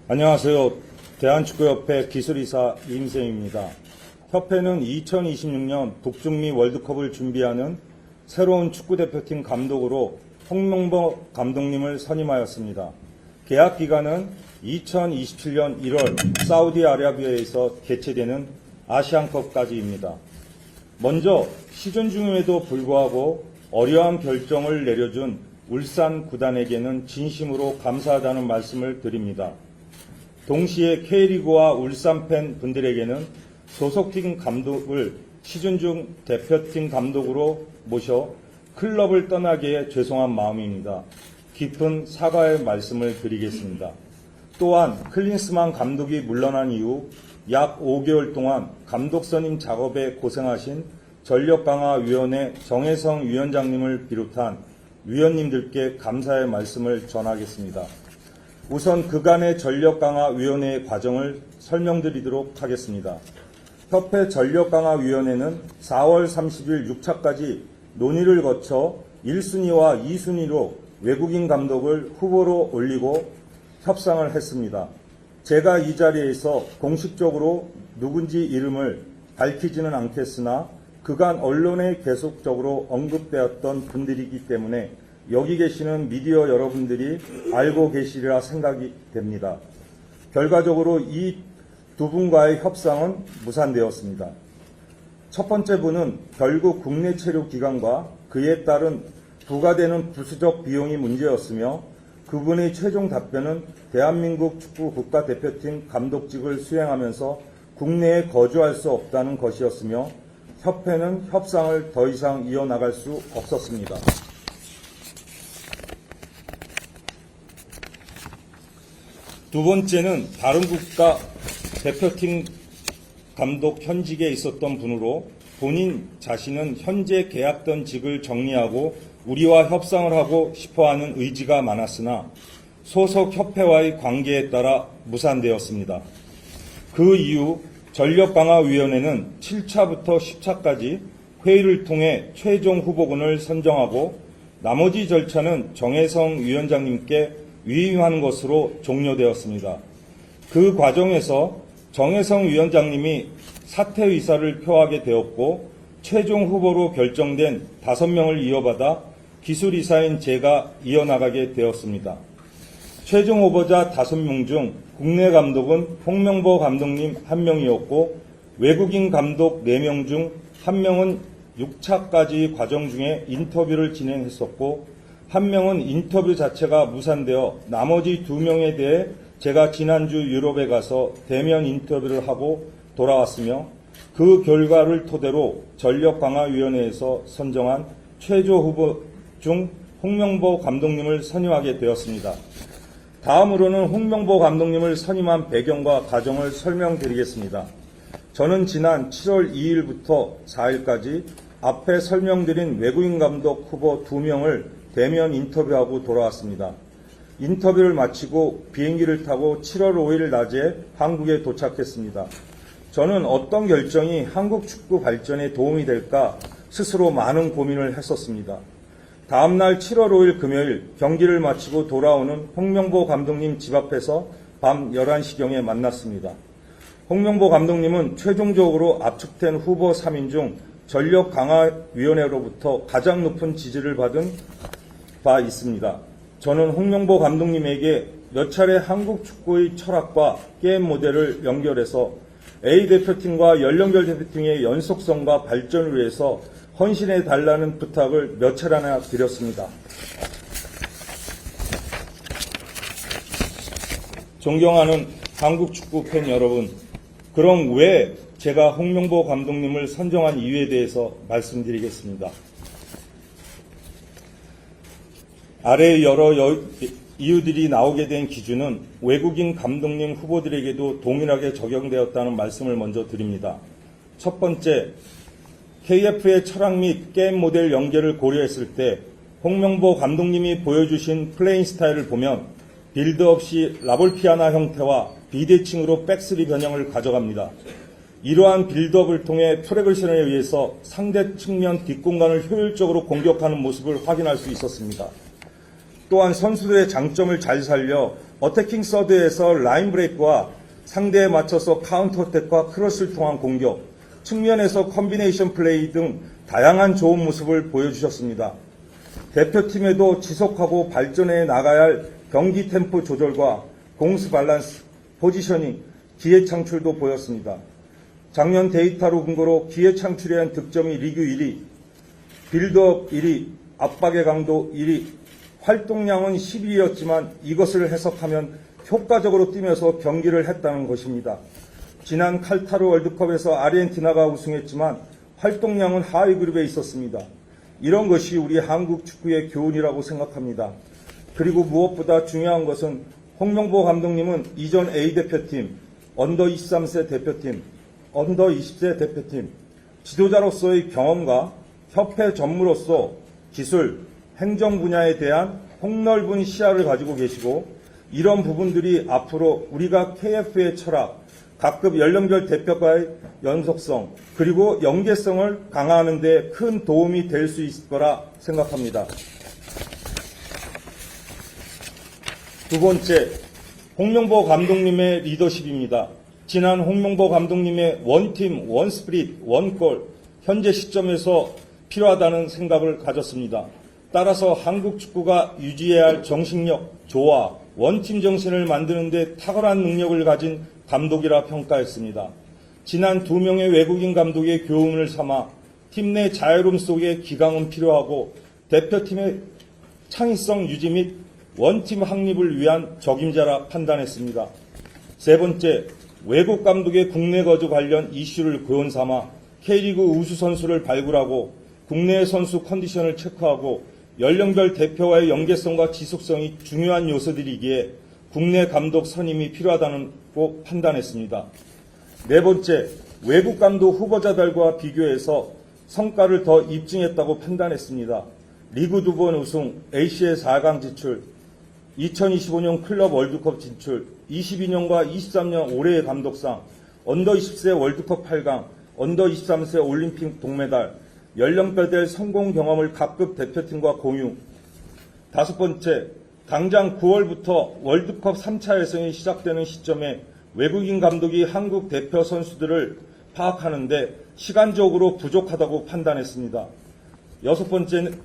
안녕하세요. 대한축구협회 기술이사 임쌤입니다. 협회는 2026년 북중미 월드컵을 준비하는 새로운 축구대표팀 감독으로 홍명보 감독님을 선임하였습니다. 계약 기간은 2027년 1월 사우디아라비아에서 개최되는 아시안컵까지입니다. 먼저 시즌 중임에도 불구하고 어려운 결정을 내려준 울산 구단에게는 진심으로 감사하다는 말씀을 드립니다. 동시에 K리그와 울산 팬 분들에게는 소속팀 감독을 시즌 중 대표팀 감독으로 모셔 클럽을 떠나게 해 죄송한 마음입니다. 깊은 사과의 말씀을 드리겠습니다. 또한 클린스만 감독이 물러난 이후 약 5개월 동안 감독 선임 작업에 고생하신 전력강화위원회 정혜성 위원장님을 비롯한 위원님들께 감사의 말씀을 전하겠습니다. 우선 그간의 전력강화위원회의 과정을 설명드리도록 하겠습니다. 협회 전력강화위원회는 4월 30일 6차까지 논의를 거쳐 1순위와 2순위로 외국인 감독을 후보로 올리고 협상을 했습니다. 제가 이 자리에서 공식적으로 누군지 이름을 밝히지는 않겠으나 그간 언론에 계속적으로 언급되었던 분들이기 때문에 여기 계시는 미디어 여러분들이 알고 계시리라 생각이 됩니다. 결과적으로 이 두 분과의 협상은 무산되었습니다. 첫 번째 분은 결국 국내 체류 기간과 그에 따른 부과되는 부수적 비용이 문제였으며 그분의 최종 답변은 대한민국 축구 국가대표팀 감독직을 수행하면서 국내에 거주할 수 없다는 것이었으며 협회는 협상을 더 이상 이어나갈 수 없었습니다. 두 번째는 다른 국가 대표팀 감독 현직에 있었던 분으로 본인 자신은 현재 계약던 직을 정리하고 우리와 협상을 하고 싶어하는 의지가 많았으나 소속 협회와의 관계에 따라 무산되었습니다. 그 이후 전력강화위원회는 7차부터 10차까지 회의를 통해 최종 후보군을 선정하고 나머지 절차는 정혜성 위원장님께 위임하는 것으로 종료되었습니다. 그 과정에서 정혜성 위원장님이 사퇴 의사를 표하게 되었고 최종 후보로 결정된 5명을 이어받아 기술이사인 제가 이어나가게 되었습니다. 최종 후보자 5명 중 국내 감독은 홍명보 감독님 1명이었고 외국인 감독 4명 중 1명은 6차까지 과정 중에 인터뷰를 진행했었고 1명은 인터뷰 자체가 무산되어 나머지 2명에 대해 제가 지난주 유럽에 가서 대면 인터뷰를 하고 돌아왔으며 그 결과를 토대로 전력강화위원회에서 선정한 최종 후보 중 홍명보 감독님을 선임하게 되었습니다. 다음으로는 홍명보 감독님을 선임한 배경과 과정을 설명드리겠습니다. 저는 지난 7월 2일부터 4일까지 앞에 설명드린 외국인 감독 후보 2명을 대면 인터뷰하고 돌아왔습니다. 인터뷰를 마치고 비행기를 타고 7월 5일 낮에 한국에 도착했습니다. 저는 어떤 결정이 한국 축구 발전에 도움이 될까 스스로 많은 고민을 했었습니다. 다음날 7월 5일 금요일 경기를 마치고 돌아오는 홍명보 감독님 집 앞에서 밤 11시경에 만났습니다. 홍명보 감독님은 최종적으로 압축된 후보 3인 중 전력강화위원회로부터 가장 높은 지지를 받은 바 있습니다. 저는 홍명보 감독님에게 몇 차례 한국 축구의 철학과 게임 모델을 연결해서 A 대표팀과 연령별 대표팀의 연속성과 발전을 위해서 헌신해 달라는 부탁을 몇 차례나 드렸습니다. 존경하는 한국 축구 팬 여러분, 그럼 왜 제가 홍명보 감독님을 선정한 이유에 대해서 말씀드리겠습니다. 아래 여러 이유들이 나오게 된 기준은 외국인 감독님 후보들에게도 동일하게 적용되었다는 말씀을 먼저 드립니다. 첫 번째, KF의 철학 및 게임 모델 연계를 고려했을 때 홍명보 감독님이 보여주신 플레잉 스타일을 보면 빌드업 시 라볼피아나 형태와 비대칭으로 백스리 변형을 가져갑니다. 이러한 빌드업을 통해 프로그레션에 의해서 상대 측면 뒷공간을 효율적으로 공격하는 모습을 확인할 수 있었습니다. 또한 선수들의 장점을 잘 살려 어태킹 서드에서 라인 브레이크와 상대에 맞춰서 카운터어택과 크로스를 통한 공격, 측면에서 컴비네이션 플레이 등 다양한 좋은 모습을 보여주셨습니다. 대표팀에도 지속하고 발전해 나가야 할 경기 템포 조절과 공수 밸런스, 포지셔닝, 기회 창출도 보였습니다. 작년 데이터로 근거로 기회 창출에 한 득점이 리그 1위, 빌드업 1위, 압박의 강도 1위, 활동량은 12위였지만 이것을 해석하면 효과적으로 뛰면서 경기를 했다는 것입니다. 지난 칼타르 월드컵에서 아르헨티나가 우승했지만 활동량은 하위 그룹에 있었습니다. 이런 것이 우리 한국 축구의 교훈이라고 생각합니다. 그리고 무엇보다 중요한 것은 홍명보 감독님은 이전 A대표팀, 언더 23세 대표팀, 언더 20세 대표팀, 지도자로서의 경험과 협회 전무로서 기술, 행정 분야에 대한 폭넓은 시야를 가지고 계시고 이런 부분들이 앞으로 우리가 KF의 철학, 각급 연령별 대표과의 연속성 그리고 연계성을 강화하는 데 큰 도움이 될 수 있을 거라 생각합니다. 두 번째, 홍명보 감독님의 리더십입니다. 지난 홍명보 감독님의 원팀, 원스피릿, 원골 현재 시점에서 필요하다는 생각을 가졌습니다. 따라서 한국 축구가 유지해야 할 정신력, 조화, 원팀 정신을 만드는 데 탁월한 능력을 가진 감독이라 평가했습니다. 지난 2명의 외국인 감독의 교훈을 삼아 팀 내 자유로움 속에 기강은 필요하고 대표팀의 창의성 유지 및 원팀 확립을 위한 적임자라 판단했습니다. 세 번째, 외국 감독의 국내 거주 관련 이슈를 교훈 삼아 K리그 우수 선수를 발굴하고 국내 선수 컨디션을 체크하고 연령별 대표와의 연계성과 지속성이 중요한 요소들이기에 국내 감독 선임이 필요하다고 판단했습니다. 네 번째, 외국 감독 후보자들과 비교해서 성과를 더 입증했다고 판단했습니다. 리그 2번 우승, ACL 4강 진출, 2025년 클럽 월드컵 진출, 22년과 23년 올해의 감독상, 언더 20세 월드컵 8강, 언더 23세 올림픽 동메달, 연령별별 성공 경험을 각급 대표팀과 공유. 다섯 번째, 당장 9월부터 월드컵 3차 예선이 시작되는 시점에 외국인 감독이 한국 대표 선수들을 파악하는데 시간적으로 부족하다고 판단했습니다. 여섯 번째는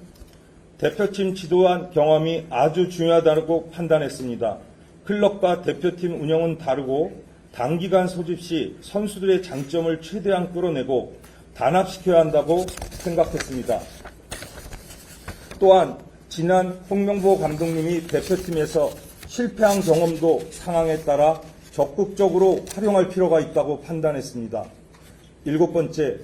대표팀 지도한 경험이 아주 중요하다고 판단했습니다. 클럽과 대표팀 운영은 다르고 단기간 소집 시 선수들의 장점을 최대한 끌어내고 단합시켜야 한다고 생각했습니다. 또한 지난 홍명보 감독님이 대표팀에서 실패한 경험도 상황에 따라 적극적으로 활용할 필요가 있다고 판단했습니다. 일곱 번째,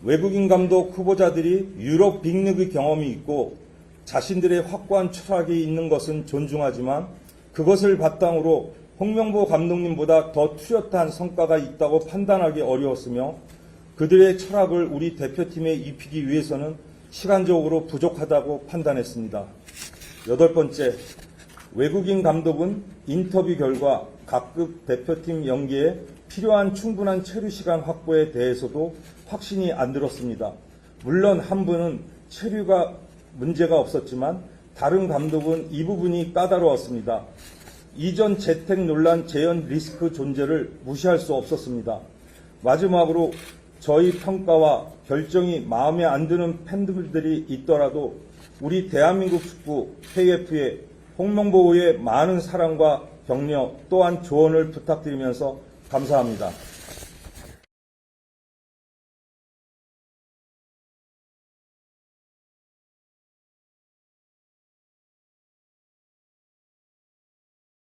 외국인 감독 후보자들이 유럽 빅리그 경험이 있고 자신들의 확고한 철학이 있는 것은 존중하지만 그것을 바탕으로 홍명보 감독님보다 더 뚜렷한 성과가 있다고 판단하기 어려웠으며 그들의 철학을 우리 대표팀에 입히기 위해서는 시간적으로 부족하다고 판단했습니다. 여덟 번째, 외국인 감독은 인터뷰 결과 각급 대표팀 연계에 필요한 충분한 체류 시간 확보에 대해서도 확신이 안 들었습니다. 물론 한 분은 체류가 문제가 없었지만 다른 감독은 이 부분이 까다로웠습니다. 이전 재택 논란 재현 리스크 존재를 무시할 수 없었습니다. 마지막으로 저희 평가와 결정이 마음에 안 드는 팬들이 있더라도 우리 대한민국 축구 KF에 홍명보의 많은 사랑과 격려 또한 조언을 부탁드리면서 감사합니다.